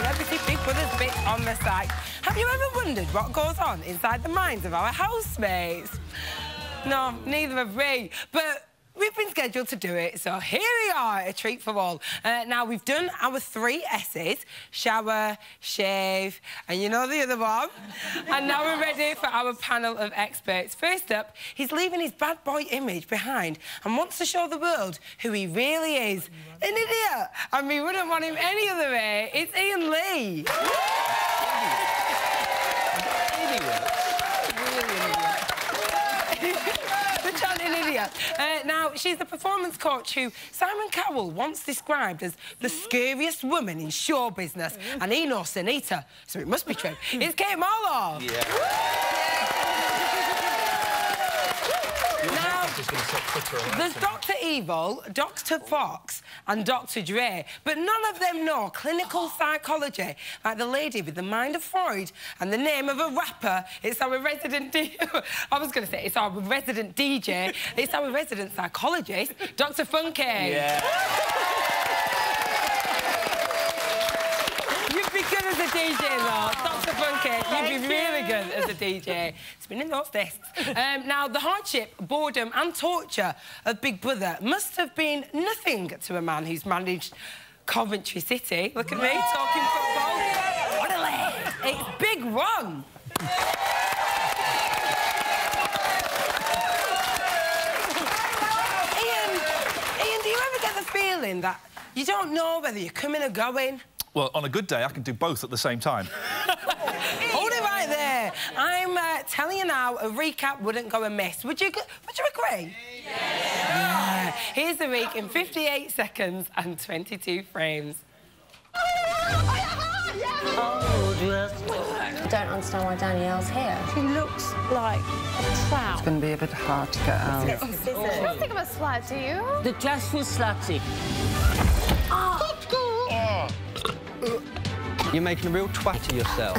Celebrity Big Brother's bit on the Psych. Have you ever wondered what goes on inside the minds of our housemates? No, neither have we. But we've been scheduled to do it, so here we are, a treat for all. Now, we've done our 3 S's, shower, shave, and you know the other one. And now we're ready for our panel of experts. First up, he's leaving his bad boy image behind and wants to show the world who he really is. An idiot! And we wouldn't want him any other way. It's Ian Lee. Now, she's the performance coach who Simon Cowell once described as the scariest woman in show business, and he knows Sunita, so it must be true. It's Kate Marlowe. Yeah. Now, there's Dr. Evil, Dr. Fox and Dr. Dre, but none of them know clinical psychology, like the lady with the mind of Freud and the name of a rapper. It's our resident I was going to say it's our resident DJ. It's our resident psychologist, Dr. Funky. Yeah. You'd be good as a DJ, though, Dr. Funky. You'd be really good as a DJ. Spinning those discs. Now, the hardship, boredom and torture of Big Brother must have been nothing to a man who's managed Coventry City. Look at me, talking football. What a leg! It's Big Ron. Ian, do you ever get the feeling that you don't know whether you're coming or going? Well, on a good day, I can do both at the same time. Hold it right there. I'm telling you now, a recap wouldn't go amiss. Would you agree? Yeah. Here's the week in 58 seconds and 22 frames. Oh, yes. I don't understand why Danielle's here. She looks like a trout. It's going to be a bit hard to get out. You don't think I'm a slut, do you? The dress was slutty. You're making a real twat of yourself.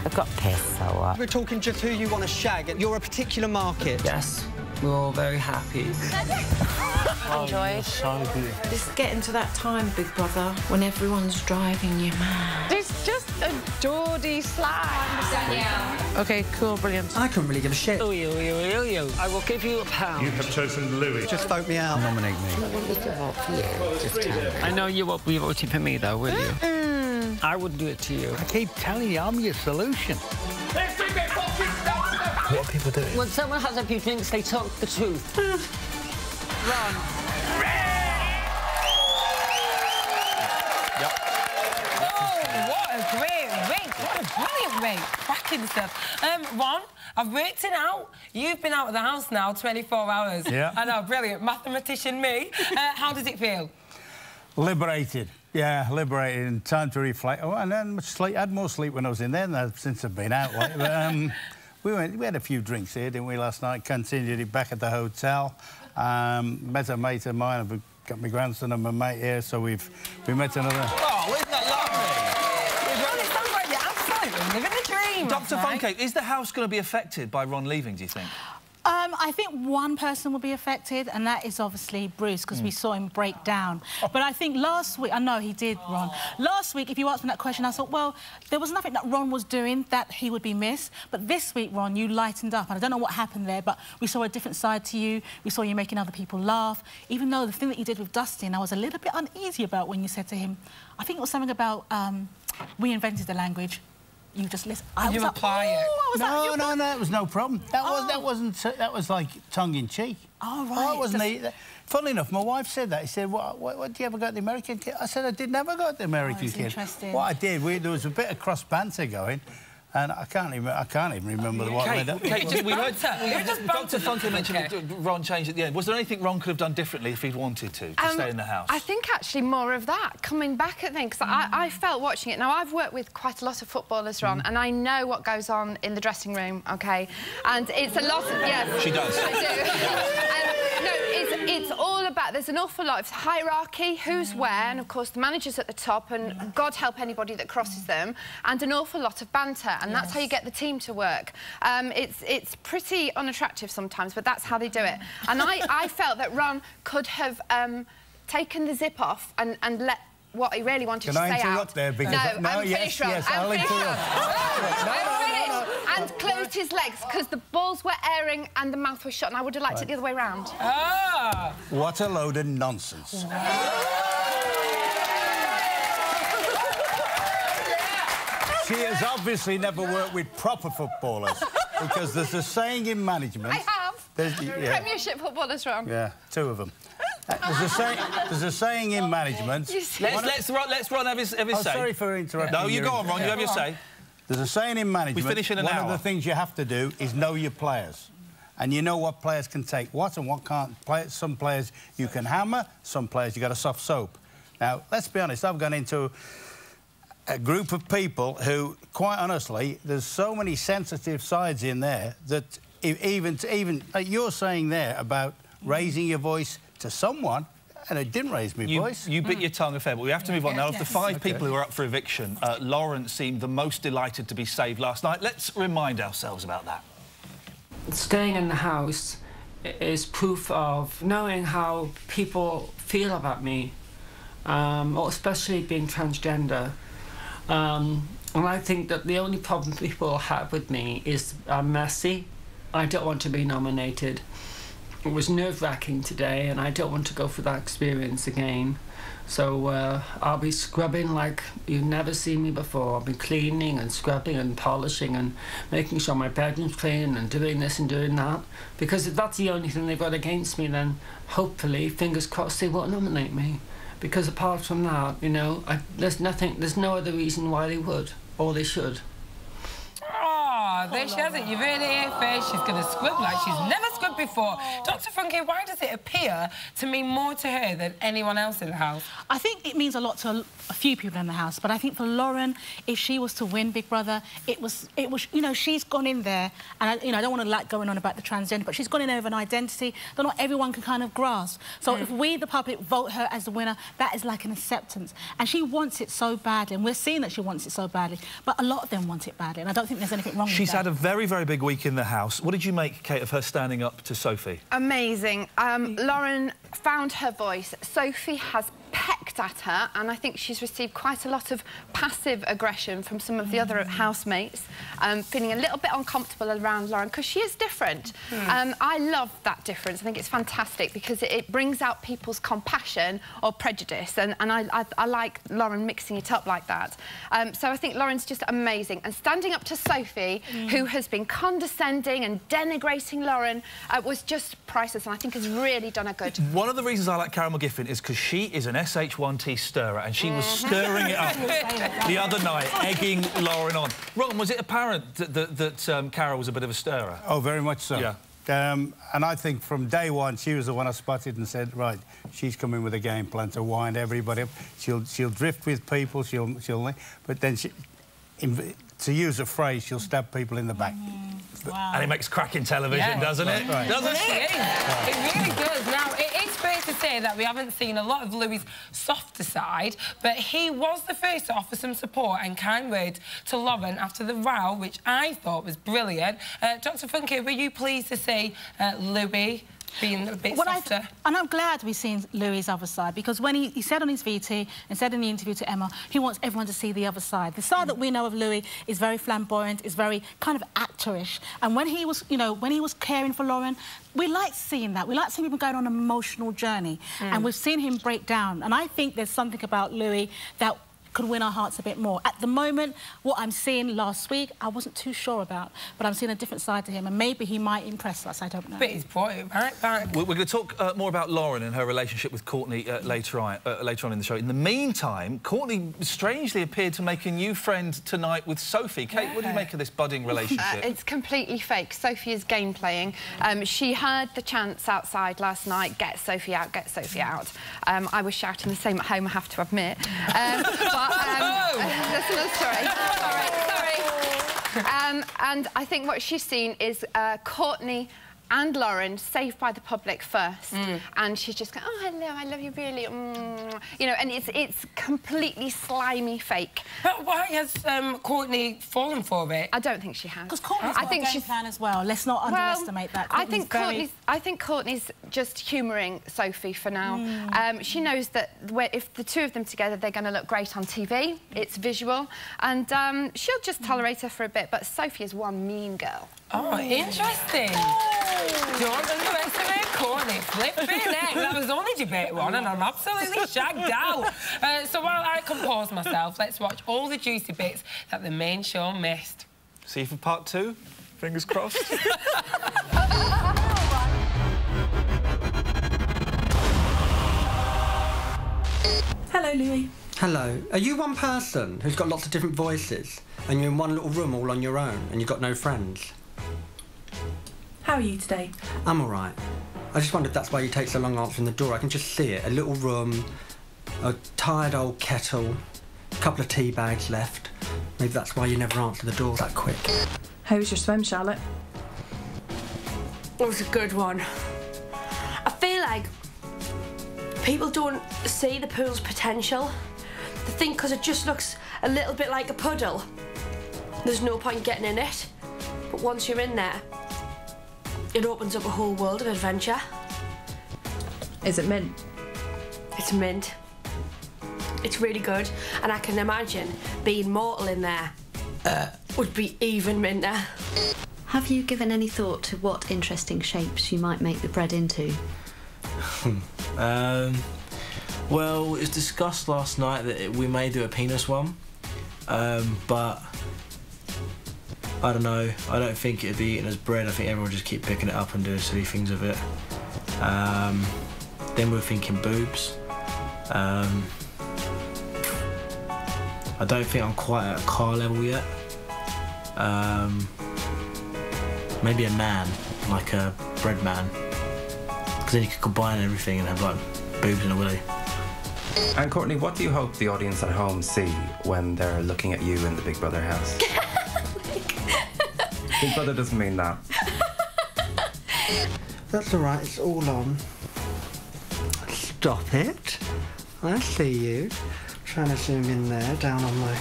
I've got pissed, so what? We're talking just who you want to shag. You're a particular market. Yes, we're all very happy. Enjoyed. So good. It's getting to that time, Big Brother, when everyone's driving you mad. It's just a Geordie slang. Yeah. OK, cool, brilliant. I couldn't really give a shit. I will give you £1. You have chosen Louis. Just vote me out. Nominate me. I want me to vote for you. Just tell me. I know you won't be voting for me, though, will you? I wouldn't do it to you. I keep telling you, I'm your solution. What are people doing? When someone has a few drinks, they talk the truth. Ron. Yep. Oh, what a great week. What a brilliant week. Cracking stuff. Ron, I've worked it out. You've been out of the house now 24 hours. Yeah. I know, brilliant. Mathematician me. How does it feel? Liberated. Yeah, liberated and time to reflect. Oh, and then I had more sleep when I was in there than since I've been out. Like, but, we had a few drinks here, didn't we, last night? Continued it back at the hotel. Met a mate of mine. I've got my grandson and my mate here, so we met another. Oh, isn't that lovely? Ron, it sounds like you're absolutely living a dream. Dr. Funky, is the house going to be affected by Ron leaving, do you think? I think one person will be affected, and that is obviously Bruce, because we saw him break down. But I think last week... I know he did, Ron. Last week, if you asked me that question, I thought, well, there was nothing that Ron was doing that he would be missed. But this week, Ron, you lightened up. And I don't know what happened there, but we saw a different side to you. We saw you making other people laugh. Even though the thing that you did with Dustin, I was a little bit uneasy about when you said to him... I think it was something about we invented the language. You just listen. You apply it. No, it was no problem. That was like tongue in cheek. Oh, right. Oh, it wasn't. Funnily enough, my wife said that. She said, "What do you ever got the American kid?" I said, "I did never got the American kid." Interesting. What I did, there was a bit of cross banter going, and I can't even remember what led up. Kate, we heard just Dr. Funky mentioned that Ron changed at the end. Was there anything Ron could have done differently if he'd wanted to stay in the house? I think actually more of that, coming back at things. I felt watching it. Now, I've worked with quite a lot of footballers, Ron, and I know what goes on in the dressing room, OK? And it's a lot of... Yeah, she does. I do. No, it's all about... There's an awful lot of hierarchy, who's where, and, of course, the manager's at the top, and God help anybody that crosses them, and an awful lot of banter, and that's how you get the team to work. It's pretty unattractive sometimes, but that's how they do it. And I felt that Ron could have taken the zip off and let what he really wanted to say out. Can I interrupt there? Because no, I'm finished, Ron. I'll interrupt. And closed his legs because the balls were airing and the mouth was shut, and I would have liked it the other way round. Ah! What a load of nonsense. She has obviously never worked with proper footballers because there's a saying in management... I have. Premiership footballers, Ron. Yeah, 2 of them. There's a saying in management... Let's Ron have his say. Sorry for interrupting. No, you go on, Ron. You have your say. There's a saying in management... We finish in an hour. One of the things you have to do is know your players. And you know what players can take what and what can't. Some players you can hammer, some players you got a soft soap. Now, let's be honest, I've gone into a group of people who, quite honestly, there's so many sensitive sides in there that even you're saying there about raising your voice to someone, and it didn't raise my voice. You bit your tongue a fair bit. We have to move on. Now, of the 5 people who are up for eviction, Lauren seemed the most delighted to be saved last night. Let's remind ourselves about that. Staying in the house is proof of knowing how people feel about me, or especially being transgender. And I think that the only problem people have with me is I'm messy. I don't want to be nominated. It was nerve-wracking today, and I don't want to go through that experience again. So I'll be scrubbing like you've never seen me before. I'll be cleaning and scrubbing and polishing and making sure my bedroom's clean and doing this and doing that. Because if that's the only thing they've got against me, then hopefully, fingers crossed, they won't nominate me. Because apart from that, you know, there's no other reason why they would, or they should. Oh, there she has it. You've heard it here first. She's going to scrub like she's never scrubbed before. Dr. Funky, why does it appear to mean more to her than anyone else in the house? I think it means a lot to a few people in the house, but I think for Lauren, if she was to win Big Brother, it was, you know, she's gone in there, and I don't want to like going on about the transgender, but she's gone in there with an identity that not everyone can kind of grasp. So if we, the public, vote her as the winner, that is like an acceptance. And she wants it so badly, and we're seeing that she wants it so badly, but a lot of them want it badly, and I don't think there's anything wrong with that. She's had a very, very big week in the house. What did you make, Kate, of her standing up to Sophie? Amazing. Lauren found her voice. Sophie has pecked at her, and I think she's received quite a lot of passive aggression from some of the other housemates, feeling a little bit uncomfortable around Lauren because she is different. I love that difference. I think it's fantastic because it brings out people's compassion or prejudice, and I like Lauren mixing it up like that. So I think Lauren's just amazing, and standing up to Sophie, who has been condescending and denigrating Lauren, was just priceless, and I think has really done her good. One of the reasons I like Carol McGiffin is because she is an SH1T stirrer, and she was stirring it up the other night, egging Lauren on. Ron, was it apparent that Carol was a bit of a stirrer? Oh, very much so. Yeah. And I think from day one, she was the one I spotted and said, right, she's coming with a game plan to wind everybody up. She'll drift with people, but then to use a phrase, she'll stab people in the back. Wow. And it makes cracking television, doesn't it? Right. Doesn't it? It really does. Now, it is fair to say that we haven't seen a lot of Louis' softer side, but he was the first to offer some support and kind words to Lauren after the row, which I thought was brilliant. Dr. Funky, were you pleased to see Louis being a bit softer? And I'm glad we've seen Louis' other side, because when he said on his VT and said in the interview to Emma, he wants everyone to see the other side. The side that we know of Louis is very flamboyant, is very kind of actorish. And when he was, when he was caring for Lauren, we like seeing that. We like seeing people going on an emotional journey. And we've seen him break down. And I think there's something about Louis that could win our hearts a bit more. At the moment, what I'm seeing last week, I wasn't too sure about, but I'm seeing a different side to him, and maybe he might impress us, I don't know. But he's brought it right back. We're going to talk more about Lauren and her relationship with Courtney later on in the show. In the meantime, Courtney strangely appeared to make a new friend tonight with Sophie. Kate, what do you make of this budding relationship? It's completely fake. Sophie is game playing. She heard the chants outside last night, get Sophie out, get Sophie out. I was shouting the same at home, I have to admit. That's another story. Sorry. And I think what she's seen is Courtney and Lauren saved by the public first, and she's just going, oh, hello, I love you really, and it's completely slimy fake. But why has Courtney fallen for it? I don't think she has. Because Courtney's got a game plan as well. Let's not underestimate that. I think Courtney's just humouring Sophie for now. She knows that if the two of them together, they're going to look great on TV. It's visual. And she'll just tolerate her for a bit, but Sophie is one mean girl. Oh, interesting. Don't underestimate Courtney. Flipping heck. That was only debate one, and I'm absolutely shagged out. So while I compose myself, let's watch all the juicy bits that the main show missed. See you for part 2. Fingers crossed. Hello, Louis. Hello. Are you one person who's got lots of different voices and you're in one little room all on your own and you've got no friends? How are you today? I'm all right. I just wondered if that's why you take so long answering the door. I can just see it. A little room, a tired old kettle, a couple of tea bags left. Maybe that's why you never answer the door that quick. How was your swim, Charlotte? It was a good one. I feel like people don't see the pool's potential. They think because it just looks a little bit like a puddle, there's no point getting in it. But once you're in there, it opens up a whole world of adventure. Is it mint? It's mint. It's really good, and I can imagine being mortal in there would be even minter. Have you given any thought to what interesting shapes you might make the bread into? Well, it was discussed last night that we may do a penis one, but I don't know. I don't think it'd be eaten as bread. I think everyone would just keep picking it up and doing silly things with it. Then we're thinking boobs. I don't think I'm quite at a car level yet. Maybe a man, like a bread man. Because then you could combine everything and have like boobs and a willy. And Courtney, what do you hope the audience at home see when they're looking at you in the Big Brother house? Big Brother doesn't mean that. That's all right, it's all on. Stop it. I see you. Trying to zoom in there, down on my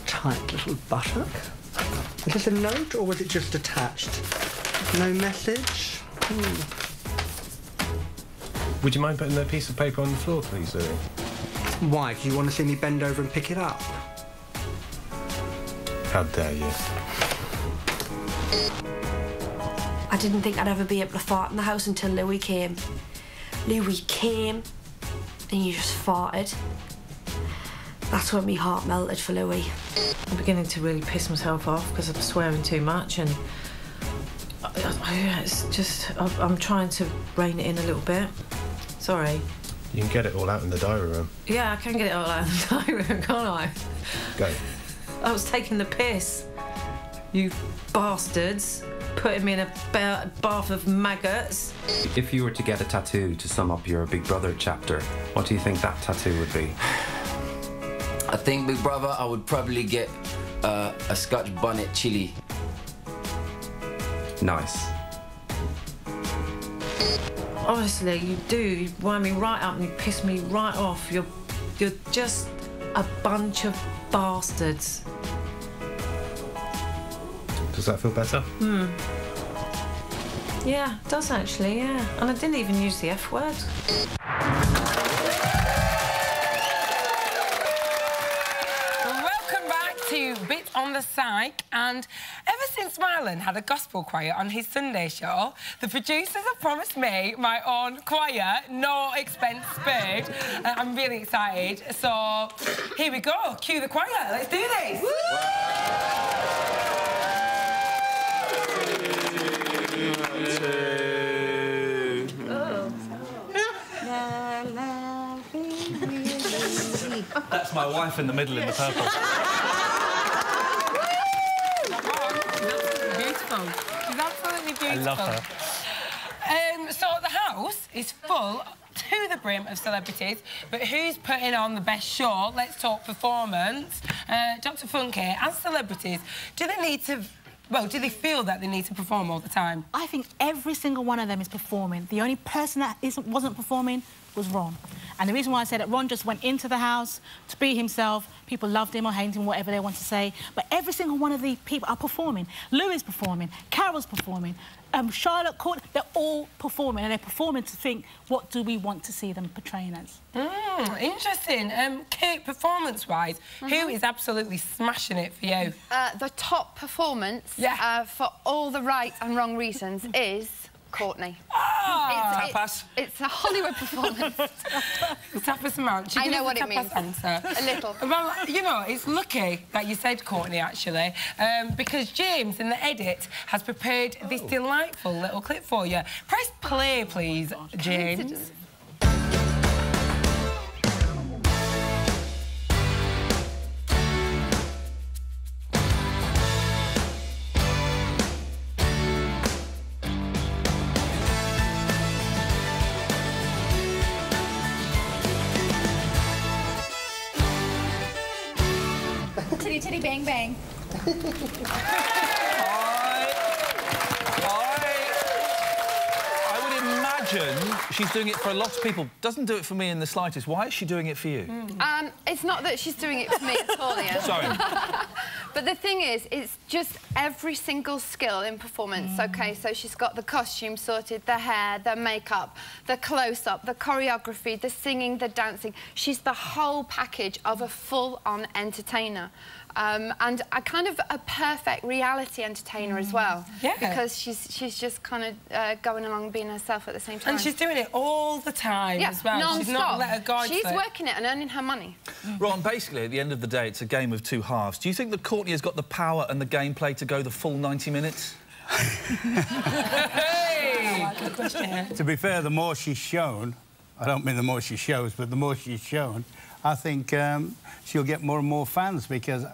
tight little buttock. Was this a note or was it just attached? No message? Would you mind putting that piece of paper on the floor, please, Louis? Why? Do you want to see me bend over and pick it up? How dare you? I didn't think I'd ever be able to fart in the house until Louis came. Louis came, and you just farted. That's when my heart melted for Louis. I'm beginning to really piss myself off because I'm swearing too much, and it's just I'm trying to rein it in a little bit. Sorry. You can get it all out in the diary room. Yeah, I can get it all out in the diary room, can't I? Go. I was taking the piss. You bastards. Putting me in a bath of maggots. If you were to get a tattoo to sum up your Big Brother chapter, what do you think that tattoo would be? I think, Big Brother, I would probably get a Scotch bonnet chili. Nice. Honestly, you do. You wind me right up and you piss me right off. You're just a bunch of bastards. Does that feel better? Yeah, it does actually, yeah. And I didn't even use the F word. Welcome back to Bits on the Psych, and ever since Marlon had a gospel choir on his Sunday show, the producers have promised me my own choir, no expense spared. I'm really excited, so here we go. Cue the choir, let's do this. That's my wife in the middle in the purple. Beautiful. She's absolutely beautiful. I love her. So the house is full to the brim of celebrities, but who's putting on the best show? Let's talk performance. Dr. Funky, as celebrities, do they need to... Well, do they feel that they need to perform all the time? I think every single one of them is performing. The only person that wasn't performing was Ron. And the reason why I said that, Ron just went into the house to be himself. People loved him or hated him, whatever they want to say. But every single one of the people are performing. Louis performing, Carol's performing, Charlotte, Court, they're all performing, and they're performing to think, what do we want to see them portraying as? Interesting. Kate, performance-wise, who is absolutely smashing it for you? The top performance, for all the right and wrong reasons, is Courtney. Tapas. It's a Hollywood performance. Tapas amount. I know what it means. Answer. A little. Well, you know, it's lucky that you said Courtney, actually, because James, in the edit, has prepared this delightful little clip for you. Press play, please, James. Titty titty bang bang. I would imagine she's doing it for a lot of people. Doesn't do it for me in the slightest. Why is she doing it for you? It's not that she's doing it for me at all, Ian. Sorry. But the thing is, it's just every single skill in performance, OK? So she's got the costume sorted, the hair, the makeup, the close-up, the choreography, the singing, the dancing. She's the whole package of a full-on entertainer. And a kind of a perfect reality entertainer as well. Yeah. Because she's just kind of going along being herself at the same time. And she's doing it all the time as well. Non-stop. She's not let her guard She's for it. working it and earning her money. Ron, basically, at the end of the day, it's a game of two halves. Do you think that Courtney has got the power and the gameplay to go the full 90 minutes? Hey! Good question. To be fair, the more she's shown, I don't mean the more she shows, but the more she's shown, I think she'll get more and more fans, because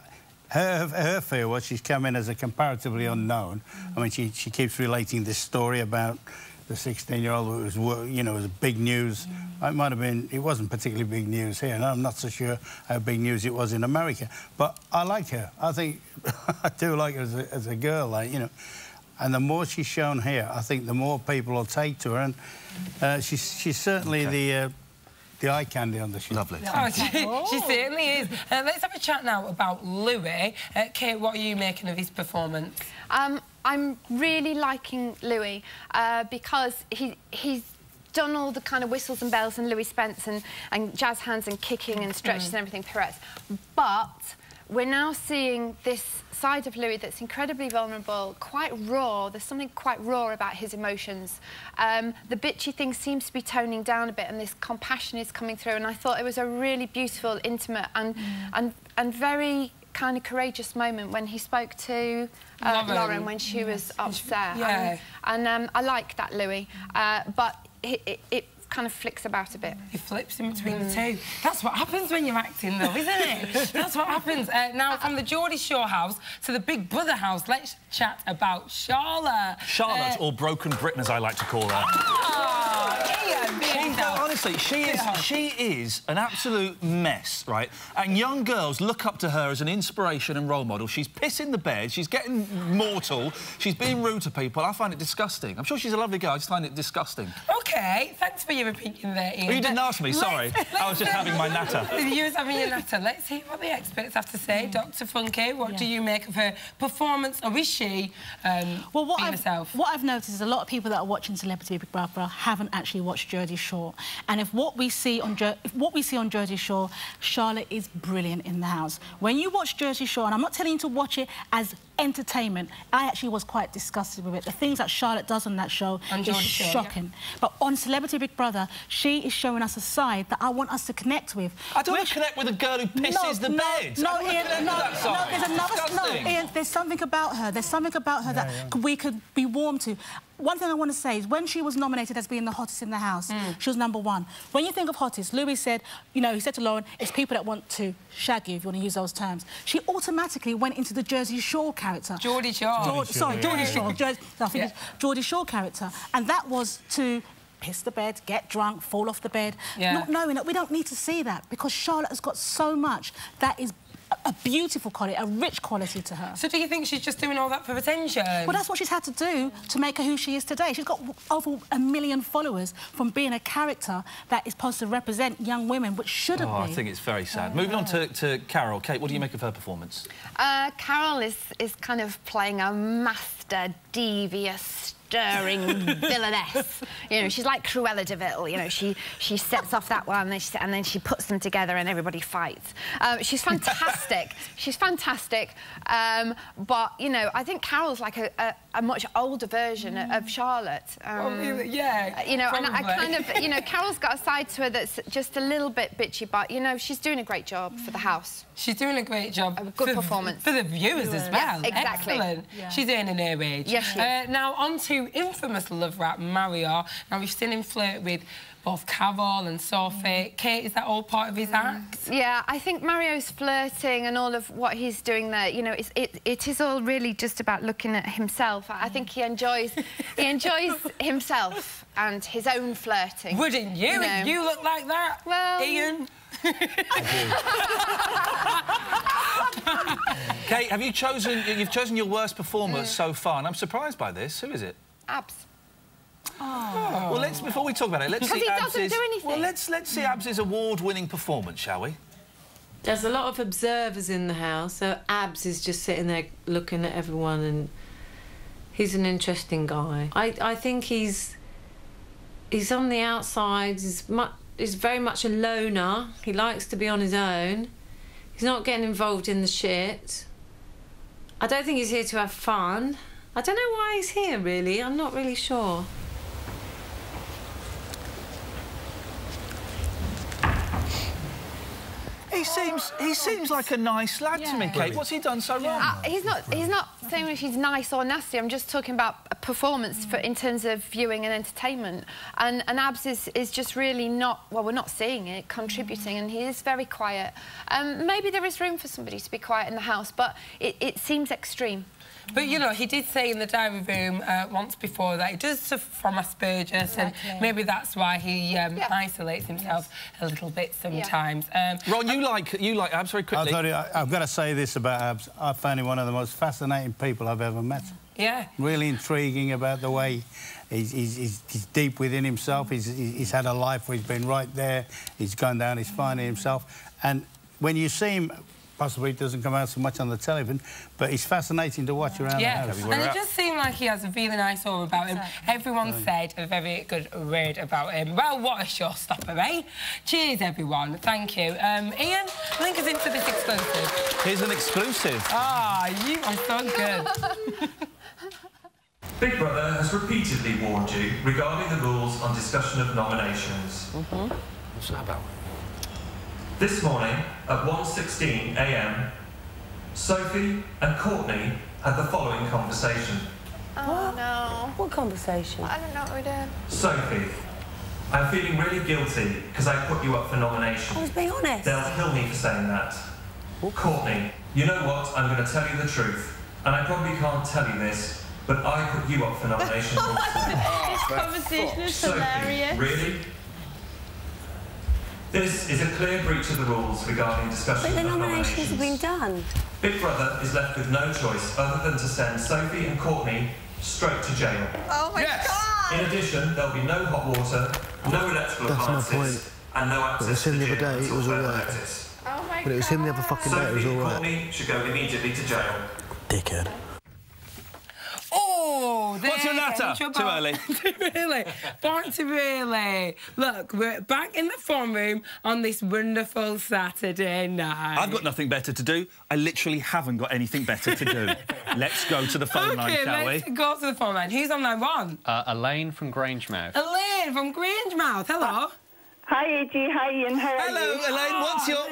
her fear was she's come in as a comparatively unknown. I mean, she keeps relating this story about the 16-year-old who was, you know, was big news. It might have been, it wasn't particularly big news here, and I'm not so sure how big news it was in America. But I like her. I think, I do like her as a girl, like, you know. And the more she's shown here, I think the more people will take to her, and she's certainly the eye candy on the show. Lovely. Oh, she certainly is. Let's have a chat now about Louis. Kate, what are you making of his performance? I'm really liking Louis because he's done all the kind of whistles and bells and Louis Spence and jazz hands and kicking and stretches and everything, pirouettes. But we're now seeing this side of Louis that's incredibly vulnerable, quite raw. There's something quite raw about his emotions. The bitchy thing seems to be toning down a bit, and this compassion is coming through. And I thought it was a really beautiful, intimate and very kind of courageous moment when he spoke to Lauren when she was upset. Yeah. And I like that Louis, but it kind of flicks about a bit. He flips in between the two. That's what happens when you're acting, though, isn't it? That's what happens. Now, from the Geordie Shore house to the Big Brother house, let's chat about Charlotte. Charlotte, or Broken Britain, as I like to call her. Honestly, she is an absolute mess, right? And young girls look up to her as an inspiration and role model. She's pissing the bed, she's getting mortal, she's being rude to people. I find it disgusting. I'm sure she's a lovely girl, I just find it disgusting. OK, thanks for your opinion there, Ian. Oh, you didn't ask me, sorry. I was just having my natter. You was having your natter. Let's hear what the experts have to say. Dr Funky, what do you make of her performance, or is she being herself? What I've noticed is a lot of people that are watching Celebrity Big Brother haven't actually watched Geordie Shore. And if what we see on Geordie Shore, Charlotte is brilliant in the house. When you watch Geordie Shore, and I'm not telling you to watch it as entertainment, I actually was quite disgusted with it. The things that Charlotte does on that show is shocking. Yeah. But on Celebrity Big Brother, she is showing us a side that I want us to connect with. I don't want to connect with a girl who pisses the bed. No, Ian, Ian, there's something about her. There's something about her that we could be warm to. One thing I want to say is when she was nominated as being the hottest in the house, she was #1. When you think of hottest, Louis said, you know, he said to Lauren, it's people that want to shag you, if you want to use those terms. She automatically went into the Jersey Shore character. Geordie Shore. Geordie Shore. I think it's Geordie Shore character. And that was to piss the bed, get drunk, fall off the bed, not knowing that we don't need to see that, because Charlotte has got so much that is a beautiful quality, a rich quality to her. So do you think she's just doing all that for attention? Well, that's what she's had to do to make her who she is today. She's got over 1 million followers from being a character that is supposed to represent young women, which shouldn't be. I think it's very sad. Moving on to Carol. Kate, what do you make of her performance? Carol is kind of playing a master, devious, stirring villainess. You know, she's like Cruella de Vil. You know, she sets off that one and then she puts them together and everybody fights. She's fantastic. She's fantastic. But, you know, I think Carol's like a much older version of Charlotte. Yeah, you know, probably. and I kind of, you know, Carol's got a side to her that's just a little bit bitchy, but, you know, she's doing a great job for the house. She's doing a great job. A good performance. For the viewers as well. Yes, exactly. Excellent. Yeah. She's earning her wage. Yes, she is. Now, on to infamous love rap, Mario. Now, we've seen him flirt with both Carol and Sophie. Kate, is that all part of his act? Yeah, I think Mario's flirting and all of what he's doing there, you know, it is all really just about looking at himself. I think he enjoys himself and his own flirting. Wouldn't you? know. If you look like that, well, Ian? Kate, you've chosen your worst performer so far, and I'm surprised by this. Who is it? Abs. Oh. Well, before we talk about it, let's see he doesn't do anything. Well, let's see Abs's award-winning performance, shall we? There's a lot of observers in the house, so Abs is just sitting there looking at everyone, and he's an interesting guy. I think he's on the outside. He's very much a loner. He likes to be on his own. He's not getting involved in the shit. I don't think he's here to have fun. I don't know why he's here, really. I'm not really sure. He seems like a nice lad to me, Kate. What's he done so wrong? He's not saying if he's nice or nasty. I'm just talking about a performance in terms of viewing and entertainment. And Abs is just really not, well, we're not seeing it, contributing, and he is very quiet. Maybe there is room for somebody to be quiet in the house, but it seems extreme. But, you know, he did say in the diary room once before that he does suffer from Asperger's, and maybe that's why he isolates himself a little bit sometimes. Ron, you like Abs very quickly. I've got to say this about Abs. I found him one of the most fascinating people I've ever met. Yeah. Really intriguing about the way he's deep within himself. He's had a life where he's been right there. He's gone down, he's finding himself. And when you see him, possibly it doesn't come out so much on the television, but he's fascinating to watch around the house. And it just seemed like he has a really nice aura about him. Everyone said a very good word about him. Well, what a showstopper, eh? Cheers, everyone. Thank you. Ian, link us into this exclusive. Here's an exclusive. Ah, you are so good. Big Brother has repeatedly warned you regarding the rules on discussion of nominations. What's that about? This morning, at 1:16 a.m, Sophie and Courtney had the following conversation. Oh, no. What conversation? I don't know what we're doing. Sophie, I'm feeling really guilty because I put you up for nomination. I was being honest. They'll kill me for saying that. Courtney, you know what? I'm going to tell you the truth. And I probably can't tell you this, but I put you up for nomination. This conversation is hilarious. Sophie, really? This is a clear breach of the rules regarding discussion But the of nominations have been done. Big Brother is left with no choice other than to send Sophie and Courtney straight to jail. Oh my God! In addition, there'll be no hot water, no electrical appliances, and no access It was him the other day, it was all right. Oh my But it was him the other fucking day, it was all right. Courtney should go immediately to jail. Dickhead. Oh, what's your natter? Too early. Really? Back to really. Look, we're back in the phone room on this wonderful Saturday night. I've got nothing better to do. I literally haven't got anything better to do. Let's go to the phone line, shall we? Let's go to the phone line. Who's on line one? Elaine from Grangemouth. Elaine from Grangemouth. Hello. Hi, AG. Hi, Ian. How are you? Hello, Elaine.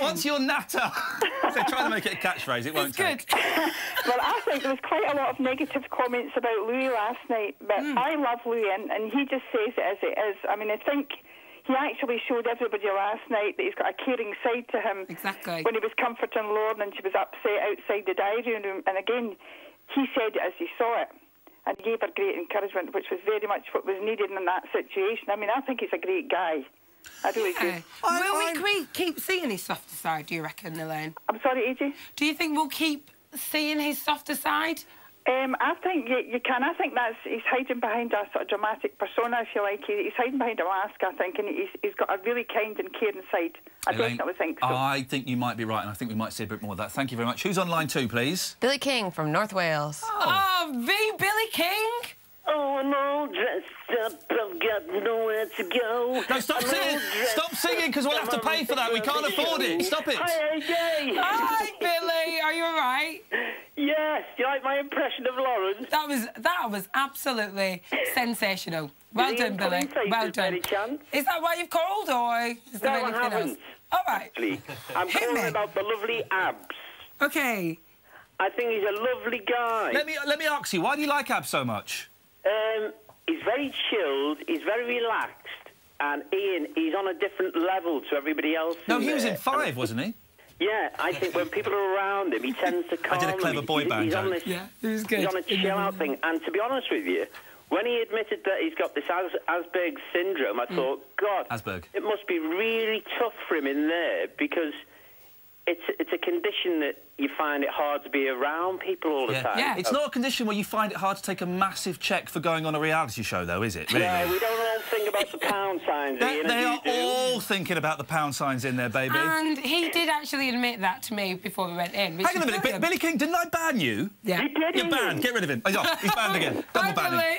What's your natter? So try to make it a catchphrase. It won't take. Well, I think there was quite a lot of negative comments about Louis last night, but I love Louis, and he just says it as it is. I mean, I think he actually showed everybody last night that he's got a caring side to him. Exactly. When he was comforting Lauren and she was upset outside the diary room, and again, he said it as he saw it. And he gave her great encouragement, which was very much what was needed in that situation. I mean, I think he's a great guy. I really do. Will we keep seeing his softer side, do you reckon, Elaine? I'm sorry, AJ? Do you think we'll keep seeing his softer side? I think you can. I think he's hiding behind a sort of dramatic persona, if you like. He's hiding behind a mask, I think, and he's got a really kind and caring side. I Elaine, definitely think so. I think you might be right, and I think we might see a bit more of that. Thank you very much. Who's on line 2, please? Billy King from North Wales. Oh, Billy King! Oh, I'm all dressed up, I've got nowhere to go. No, stop singing! Stop singing, because we'll have to pay for that. We can't afford it. Stop it. Hi, AJ. Hi, Billy. Are you all right? Yes. Do you like my impression of Lauren? That was absolutely sensational. Well done, Billy. Well done. Is that why you've called, or is there anything I haven't. else? All right. Actually, I'm calling about the lovely abs. Okay. I think he's a lovely guy. Let me ask you, why do you like Ab so much? He's very chilled, he's very relaxed, and Ian, he's on a different level to everybody else. No, he was in 5, wasn't he? Yeah, I think when people are around him, he tends to calm I did a clever boy band he's on joke. this, Yeah, it was good. He's on a chill-out thing, and to be honest with you, when he admitted that he's got this Asperger's syndrome, I thought, God, it must be really tough for him in there, because it's a condition that you find it hard to be around people all the time. Yeah. It's not a condition where you find it hard to take a massive check for going on a reality show, though, is it? Really? Yeah, we don't all think about the pound signs, Ian, They are as you do. all thinking about the pound signs in there, baby. And he did actually admit that to me before we went in. Hang on a minute, Billy King, didn't I ban you? Yeah. You're banned. Get rid of him. He's off. He's banned again. Double banning.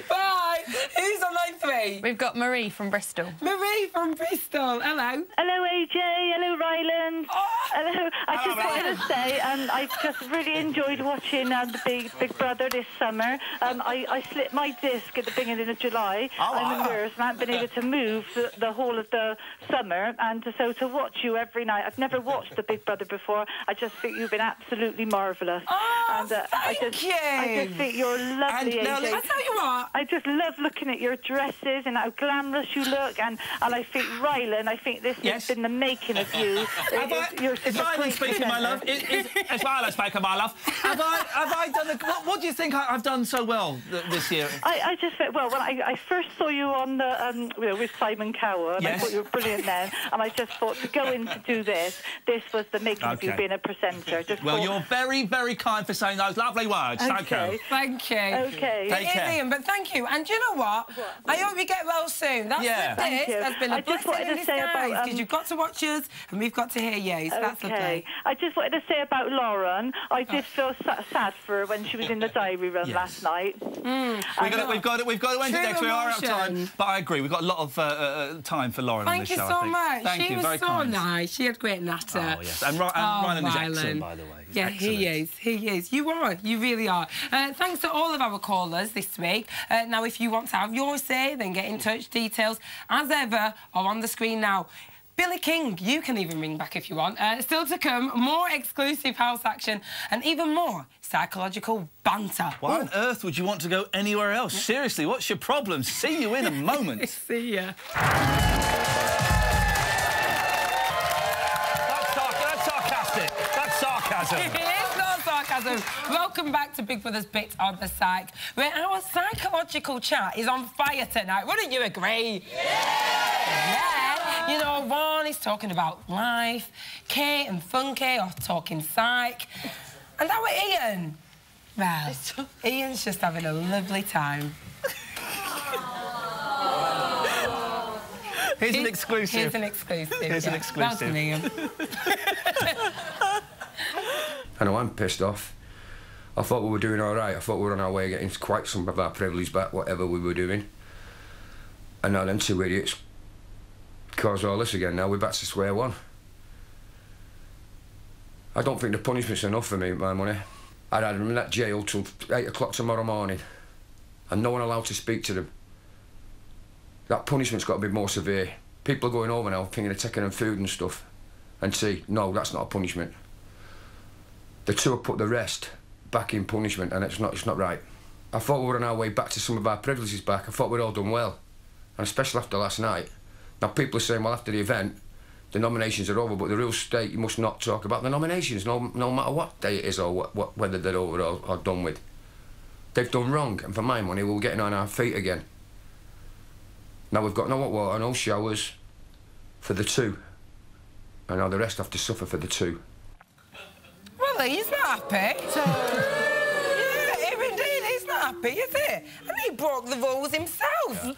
Bye. Who's on line 3? We've got Marie from Bristol. Marie from Bristol. Hello. Hello, AJ. Hello, Ryland. Hello. I just wanted to say, I just really enjoyed watching the Big Brother this summer. I slipped my disc at the beginning of July. I'm a nurse and I haven't been able to move the whole of the summer. And so to watch you every night, I've never watched the Big Brother before. I just think you've been absolutely marvellous. Thank you. I just think you're lovely, And now, AJ. I tell you what. I just love looking at your dresses and how glamorous you look. And I think, Ryland, I think this has been the making of you. It's Ryland speaking, my love. It's Ryland speaking, my love. Have I done the... What do you think I've done so well this year? I just think, well, when I first saw you on the, with Simon Cowell, and I thought you were brilliant then, and I just thought to go in to do this was the making of you being a presenter. You're very, very kind for saying those lovely words. Thank you. Thank you. Okay. Take care. Ian, but thank you. And do you know what? I hope you get well soon. That's Thank you. That's been a I just blessing wanted in to say disguise, about, because you've got to watch us and we've got to hear you, so that's lovely. I just wanted to say about Lauren, I did feel sad for her when she was in the diary room last night. We've got to end it next. We are out of time. But I agree, we've got a lot of time for Lauren on this show, Thank you so much. Thank you, very She was so kind. nice. She had great natter. Oh, yes. And Ryland is excellent, by the way. Yeah, he is. You are. You really are. Thanks to all of our callers this week. Now, if you want to have your say, then get in touch. Details, as ever, are on the screen now. Billy King, you can even ring back if you want. Still to come, more exclusive house action and even more psychological banter. Why on earth would you want to go anywhere else? Seriously, what's your problem? See you in a moment. See ya. That's sarcastic. That's sarcasm. It is not sarcasm. Welcome back to Big Brother's Bit on the Psych, where our psychological chat is on fire tonight. Wouldn't you agree? Yeah. You know, Ron is talking about life, Kate and Funky are talking psych, and our Ian, well, Ian's just having a lovely time. Here's an exclusive. Here's an exclusive. Here's an exclusive. Welcome, Ian. I know I'm pissed off. I thought we were doing all right. I thought we were on our way getting quite some of our privilege back, whatever we were doing. And now them two idiots cause all this again. Now we're back to square one. I don't think the punishment's enough for me, my money. I'd had them in that jail till 8 o'clock tomorrow morning, and no one allowed to speak to them. That punishment's got to be more severe. People are going over now thinking of taking them food and stuff, and see, no, that's not a punishment. The two have put the rest back in punishment, and it's not right. I thought we were on our way back to some of our privileges back. I thought we'd all done well, and especially after last night. Now, people are saying, well, after the event, the nominations are over, but the rules state you must not talk about the nominations, no matter what day it is or whether they're over or done with. They've done wrong, and for my money, we're getting on our feet again. Now we've got no hot water, no showers for the two. And now the rest have to suffer for the two. Well, he's not happy. Yeah, indeed, he's not happy, is it? And he broke the rules himself.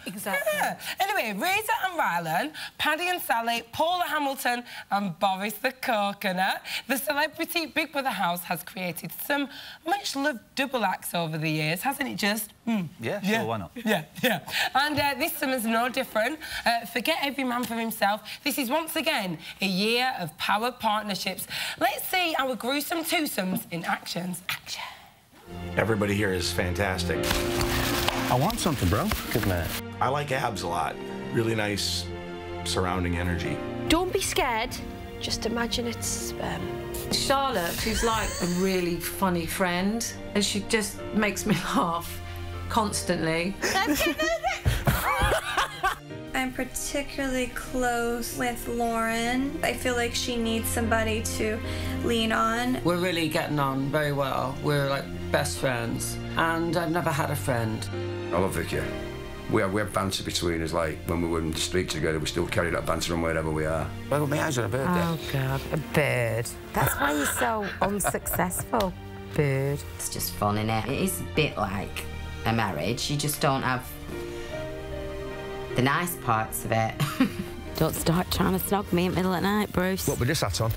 Exactly. Yeah. Anyway, Reza and Rylan, Paddy and Sally, Paula Hamilton and Boris the Coconut. The celebrity Big Brother house has created some much-loved double acts over the years, hasn't it, just? Yeah, sure, why not? Yeah. And this summer's no different. Forget every man for himself. This is once again a year of power partnerships. Let's see our gruesome twosomes in action. Everybody here is fantastic. I want something, bro. Good man. I like abs a lot. Really nice surrounding energy. Don't be scared. Just imagine it's sperm. Charlotte, she's like a really funny friend, and she just makes me laugh constantly. I'm particularly close with Lauren. I feel like she needs somebody to lean on. We're really getting on very well. We're like best friends, and I've never had a friend. I love Vicky. We have banter between us, like when we were in the street together, we still carry that banter on wherever we are. Well, my eyes on a bird then. Oh, God, a bird. That's why you're so unsuccessful, bird. It's just fun, innit? It is a bit like a marriage. You just don't have the nice parts of it. Don't start trying to snog me at middle of the night, Bruce. What with this hat on?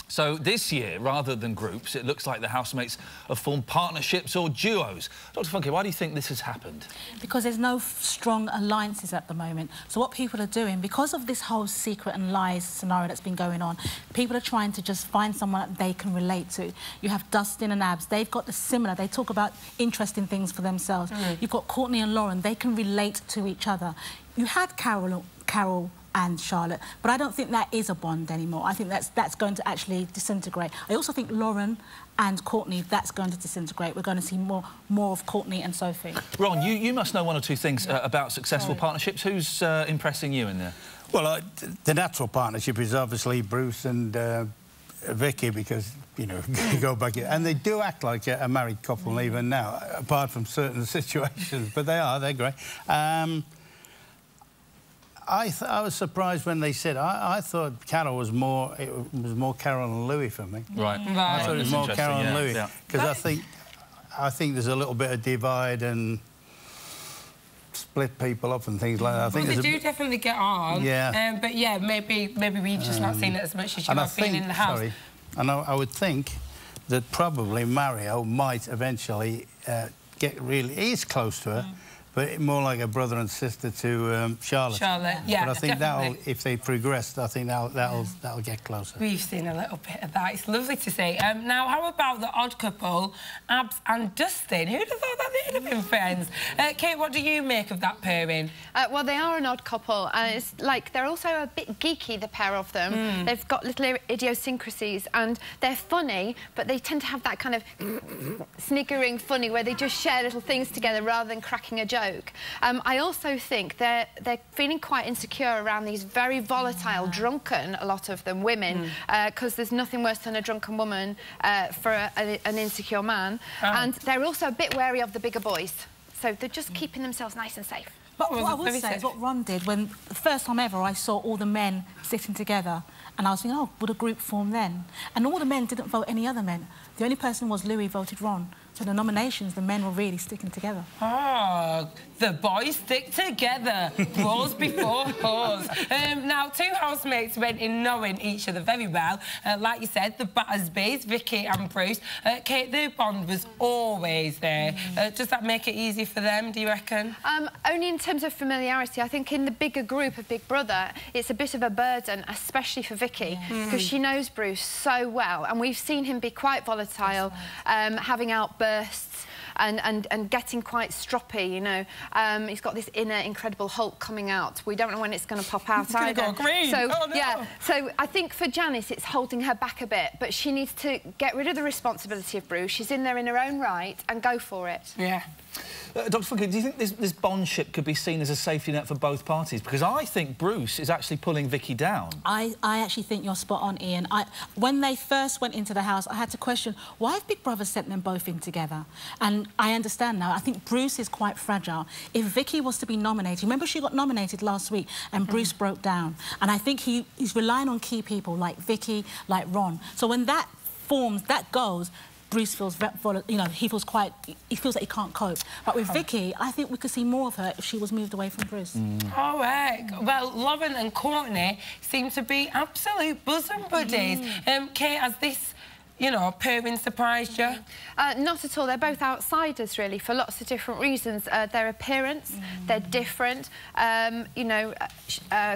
So this year, rather than groups, it looks like the housemates have formed partnerships or duos. Dr. Funky, why do you think this has happened? Because there's no strong alliances at the moment. So what people are doing, because of this whole secret and lies scenario that's been going on, people are trying to just find someone that they can relate to. You have Dustin and Abs, they've got the similar, they talk about interesting things for themselves. You've got Courtney and Lauren, they can relate to each other. You had Carol and Charlotte, but I don't think that is a bond anymore. I think that's going to actually disintegrate. I also think Lauren and Courtney, that's going to disintegrate. We're going to see more of Courtney and Sophie. Ron, you must know one or two things about successful partnerships. Who's impressing you in there? Well, the natural partnership is obviously Bruce and Vicky, because, you know, you go back... And they do act like a married couple even now, apart from certain situations, but they're great. I was surprised when they said... I thought Carol was more... It was more Carol and Louis for me. Right. I thought it was more Carol and Louis. Yeah. Because I think there's a little bit of divide and split people up and things like that. I think they do definitely get on. Yeah. But, yeah, maybe we've just not seen it as much as you have been in the house. Sorry. And I would think that probably Mario might eventually get really... He's close to her. But more like a brother and sister to Charlotte. Charlotte, yeah, but I think definitely. if they progress, I think that'll get closer. We've seen a little bit of that. It's lovely to see. Now, how about the odd couple, Abs and Dustin? Who'd have thought that they'd have been friends? Kate, what do you make of that pairing? Well, they are an odd couple, and it's like they're also a bit geeky, the pair of them. They've got little idiosyncrasies, and they're funny, but they tend to have that kind of sniggering funny where they just share little things together rather than cracking a joke. I also think they're feeling quite insecure around these very volatile, drunken, a lot of them, women, because there's nothing worse than a drunken woman for an insecure man. And they're also a bit wary of the bigger boys, so they're just keeping themselves nice and safe. But what I would say is what Ron did when the first time ever I saw all the men sitting together, and I was thinking, oh, would a group form then? And all the men didn't vote any other men. The only person was Louis voted Ron. So the nominations, the men were really sticking together. Oh, the boys stick together. Bros before hoes. Now, two housemates went in knowing each other very well. Like you said, the Battersbys, Vicky and Bruce. Kate, their bond was always there. Does that make it easy for them, do you reckon? Only in terms of familiarity. I think in the bigger group of Big Brother, it's a bit of a burden, especially for Vicky, because she knows Bruce so well. And we've seen him be quite volatile, having outbursts and getting quite stroppy, you know. He's got this inner Incredible Hulk coming out. We don't know when it's going to pop out either. Go green. So, oh, no. yeah, so I think for Janice it's holding her back a bit, but she needs to get rid of the responsibility of Bruce. She's in there in her own right and go for it. Yeah. Dr. Funke, do you think this bondship could be seen as a safety net for both parties? Because I think Bruce is actually pulling Vicky down. I actually think you're spot on, Ian. When they first went into the house, I had to question, why have Big Brother sent them both in together? And I understand now. I think Bruce is quite fragile. If Vicky was to be nominated, remember she got nominated last week and Bruce broke down. And I think he's relying on key people like Vicky, like Ron. So when that forms, that goes, Bruce feels, you know, he feels like he can't cope. But with Vicky, I think we could see more of her if she was moved away from Bruce. Oh, heck. Well, Lauren and Courtney seem to be absolute bosom buddies. Kate, has this, you know, pairing surprised you? Not at all. They're both outsiders, really, for lots of different reasons. Their appearance, they're different. You know,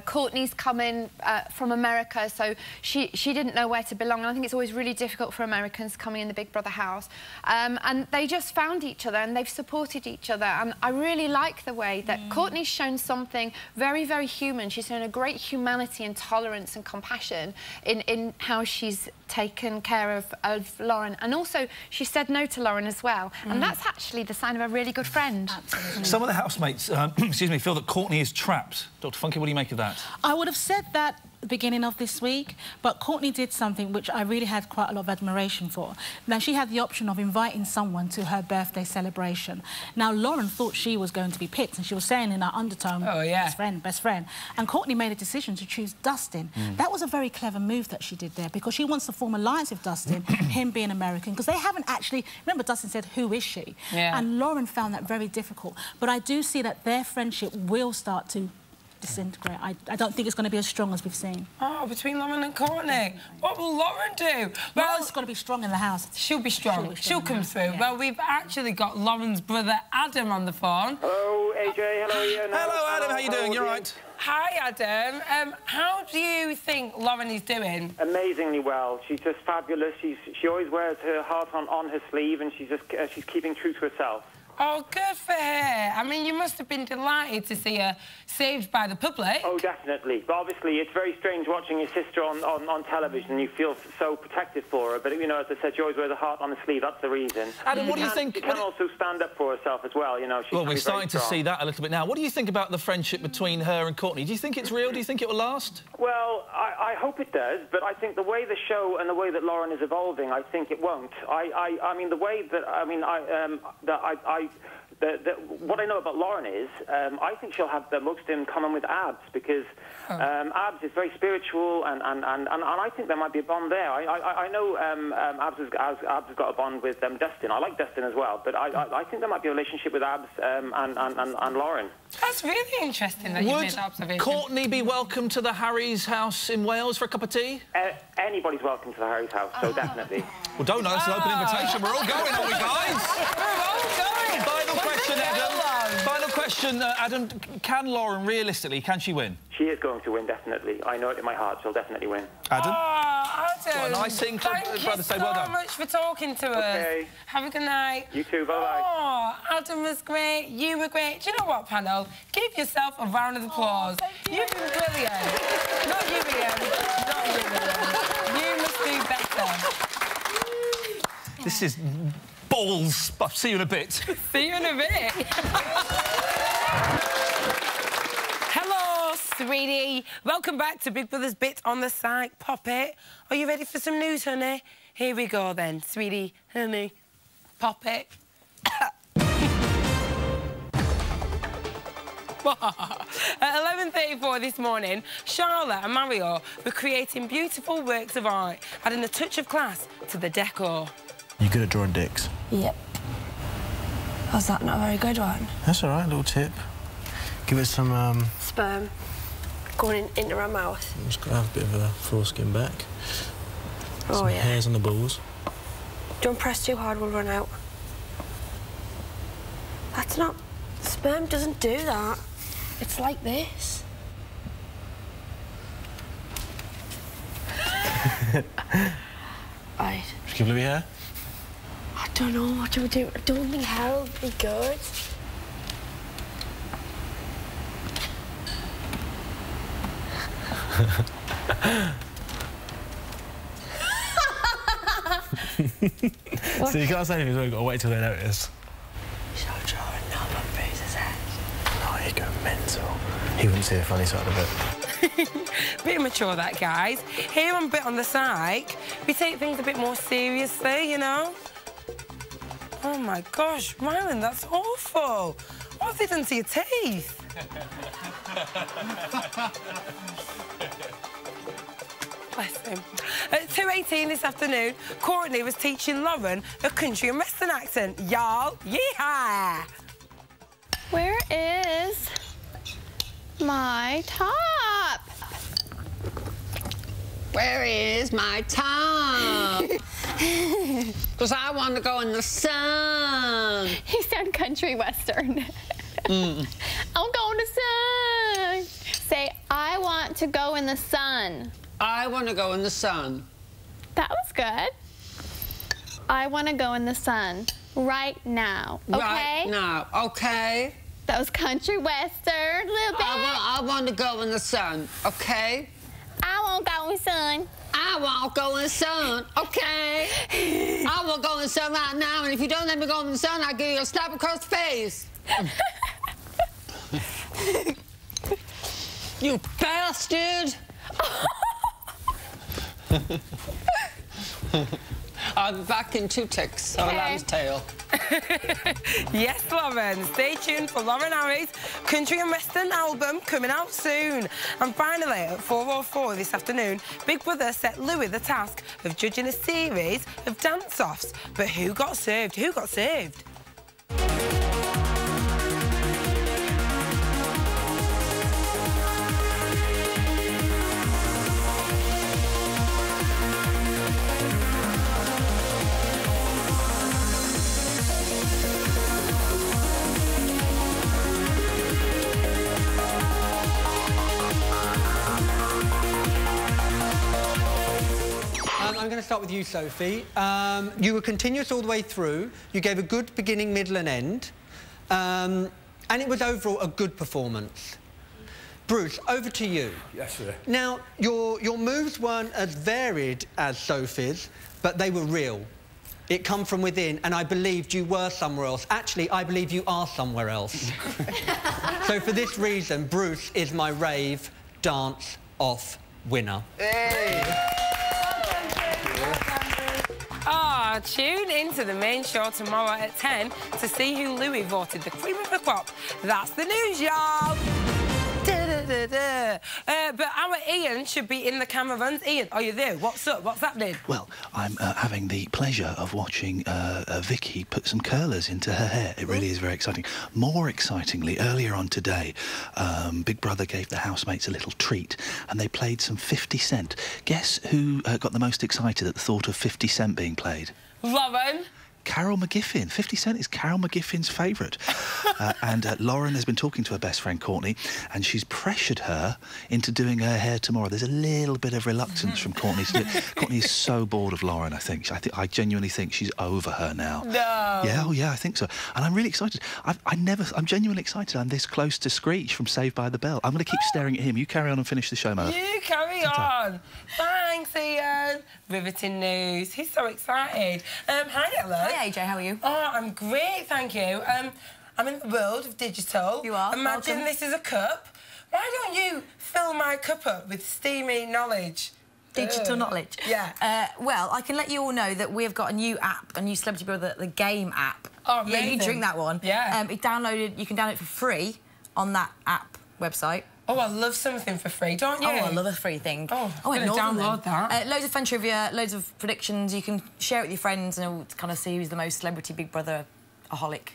Courtney's coming from America, so she didn't know where to belong. And I think it's always really difficult for Americans coming in the Big Brother house. And they just found each other and they've supported each other. And I really like the way that Courtney's shown something very, very human. She's shown a great humanity and tolerance and compassion in how she's taken care of Lauren. And also, she said no to Lauren as well. And that's actually the sign of a really good friend. Absolutely. Some of the housemates, excuse me, feel that Courtney is trapped. Dr. Funke, what do you make of that? I would have said that at the beginning of this week, but Courtney did something which I really had quite a lot of admiration for. Now, she had the option of inviting someone to her birthday celebration. Now, Lauren thought she was going to be picked, and she was saying in her undertone, best friend. And Courtney made a decision to choose Dustin. That was a very clever move that she did there, because she wants to form an alliance with Dustin, him being American, because they haven't actually... Remember, Dustin said, who is she? And Lauren found that very difficult. But I do see that their friendship will start to disintegrate. I don't think it's going to be as strong as we've seen. Oh, between Lauren and Courtney. What will Lauren do? Well, Lauren's got to be strong in the house. She'll be strong. She'll come through. Well, we've actually got Lauren's brother Adam on the phone. Hello, AJ. Hello, Ian. Hello, Adam. How you doing? You all right? Hi, Adam. How do you think Lauren is doing? Amazingly well. She's just fabulous. She always wears her heart on her sleeve, and she's keeping true to herself. Oh, good for her. I mean, you must have been delighted to see her saved by the public. Oh, definitely. But obviously, it's very strange watching your sister on television, and you feel so protective for her. But, you know, as I said, she always wears a heart on her sleeve. That's the reason. Adam, what do you think? She can also stand up for herself as well, you know. Well, we're starting to see that a little bit now. What do you think about the friendship between her and Courtney? Do you think it's real? Do you think it will last? Well, I hope it does, but I think the way the show and the way that Lauren is evolving, I think it won't. I mean, the way that... I mean, what I know about Lauren is, I think she'll have the most in common with Abs, because Abs is very spiritual, and I think there might be a bond there. I know Abs has got a bond with Dustin. I like Dustin as well, but I think there might be a relationship with Abs and Lauren. That's really interesting that you made that observation. Would Courtney be welcome to the Harry's house in Wales for a cup of tea? Anybody's welcome to the Harry's house, so definitely. Well, don't know. That's an open invitation. We're all going, aren't we, guys? We're all going. Final question, Adam. Final question, Adam. Can Lauren, realistically, can she win? She is going to win, definitely. I know it in my heart. She'll definitely win. Adam? Oh, Adam. What a nice thing for Thank brother you say. Well done. so much for talking to us. Okay. Have a good night. You too. Bye-bye. Oh, Adam was great. You were great. Do you know what, panel? Give yourself a round of applause. You've been brilliant. Not you, Ian. Not you, Ian. You must do better. This is balls. I'll see you in a bit. See you in a bit. Hello, sweetie. Welcome back to Big Brother's Bit on the Psych. Pop it. Are you ready for some news, honey? Here we go, then, sweetie. Honey, pop it. At 11:34 this morning, Charlotte and Mario were creating beautiful works of art, adding a touch of class to the decor. You good at drawing dicks? Yep. Was that not a very good one? That's all right, little tip. Give it some, Sperm going into her mouth. Just got to have a bit of a foreskin back. Oh, some yeah. hairs on the balls. Don't press too hard, we'll run out. That's not... Sperm doesn't do that. It's like this. Right. Should we give Louis hair? I don't know, what do we do? I don't think hair would be good. So you can't say anything, so you've got to wait till they notice. So dry. He wouldn't see the funny side of it. Bit immature, that, guys. Here on Bit on the Psych, we take things a bit more seriously, you know? Oh, my gosh, Rylan, that's awful. What have they done to your teeth? Bless him. At 2:18 this afternoon, Courtney was teaching Lauren a country and western accent. Y'all, yeehaw! Where is my top? Where is my top? Because I want to go in the sun. He sound country western. I'm going to sun. Say, I want to go in the sun. I want to go in the sun. That was good. I want to go in the sun right now. Okay? Right now, okay? That was country western, little bit. I want to go in the sun, okay? I won't go in the sun. I won't go in the sun, okay? I will go in the sun right now, and if you don't let me go in the sun, I'll give you a slap across the face. You bastard! I'll be back in 2 ticks on a lamb's tail. Yes, Lauren. Stay tuned for Lauren Harry's country and western album coming out soon. And finally, at 4:04 this afternoon, Big Brother set Louis the task of judging a series of dance-offs. But who got served? Who got served? I'm going to start with you, Sophie. You were continuous all the way through. You gave a good beginning, middle and end. And it was overall a good performance. Bruce, over to you. Yes, sir. Now, your moves weren't as varied as Sophie's, but they were real. It come from within, and I believed you were somewhere else. Actually, I believe you are somewhere else. So for this reason, Bruce is my rave dance-off winner. Hey! Ah, tune into the main show tomorrow at 10 to see who Louis voted the cream of the crop. That's the news, y'all. But our Ian should be in the camera runs. Ian, are you there? What's up? What's happening? Well, I'm having the pleasure of watching Vicky put some curlers into her hair. It really is very exciting. More excitingly, earlier on today, Big Brother gave the housemates a little treat and they played some 50 Cent. Guess who got the most excited at the thought of 50 Cent being played? Lauren. Carol McGiffin. 50 Cent is Carol McGiffin's favourite. And Lauren has been talking to her best friend, Courtney, and she's pressured her into doing her hair tomorrow. There's a little bit of reluctance from Courtney to do it. Courtney's so bored of Lauren, I think. I genuinely think she's over her now. No. Yeah, oh yeah, I think so. And I'm really excited. I'm genuinely excited. I'm this close to Screech from Saved by the Bell. I'm going to keep staring at him. You carry on and finish the show, Mother. You carry on. Thanks, Ian. Riveting news. He's so excited. Hi, Ella. Hi, AJ. How are you? Oh, I'm great, thank you. I'm in the world of digital. You are. Imagine welcome. this is a cup. Why don't you fill my cup up with steamy knowledge? Digital knowledge? Yeah. Well, I can let you all know that we've got a new app, a new Celebrity Brother, the game app. Oh, yeah, amazing. you drink that one. Yeah. You can download it for free on that app website. Oh, I love something for free, don't you? Oh, I love a free thing. Oh, I'm going to download that. Loads of fun trivia, loads of predictions. You can share it with your friends and it'll kind of see who's the most Celebrity Big Brother-aholic.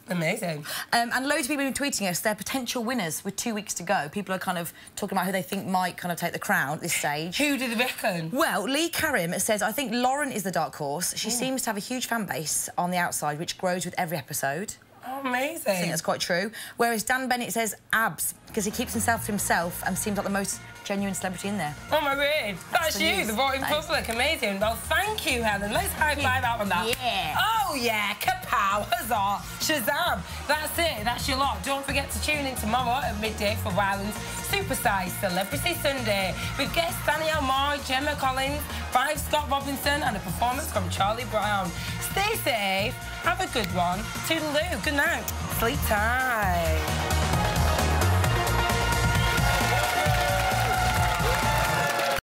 Amazing. And loads of people have been tweeting us their potential winners with 2 weeks to go. People are kind of talking about who they think might kind of take the crown at this stage. Who do they reckon? Well, Lee Karim says, I think Lauren is the dark horse. She seems to have a huge fan base on the outside, which grows with every episode. Oh, amazing. I think that's quite true. Whereas Dan Bennett says abs, because he keeps himself to himself and seems like the most genuine celebrity in there. Oh, my word. That's you, the voting public. Amazing. Well, thank you, Helen. Let's high-five out on that. Yeah. Oh, yeah. Kapow. Huzzah. Shazam. That's it. That's your lot. Don't forget to tune in tomorrow at midday for Ryland's Supersized Celebrity Sunday with guests Danielle Moore, Gemma Collins, Five Scott Robinson and a performance from Charlie Brown. Stay safe. Have a good one. Toodaloo. Good night. Sleep time.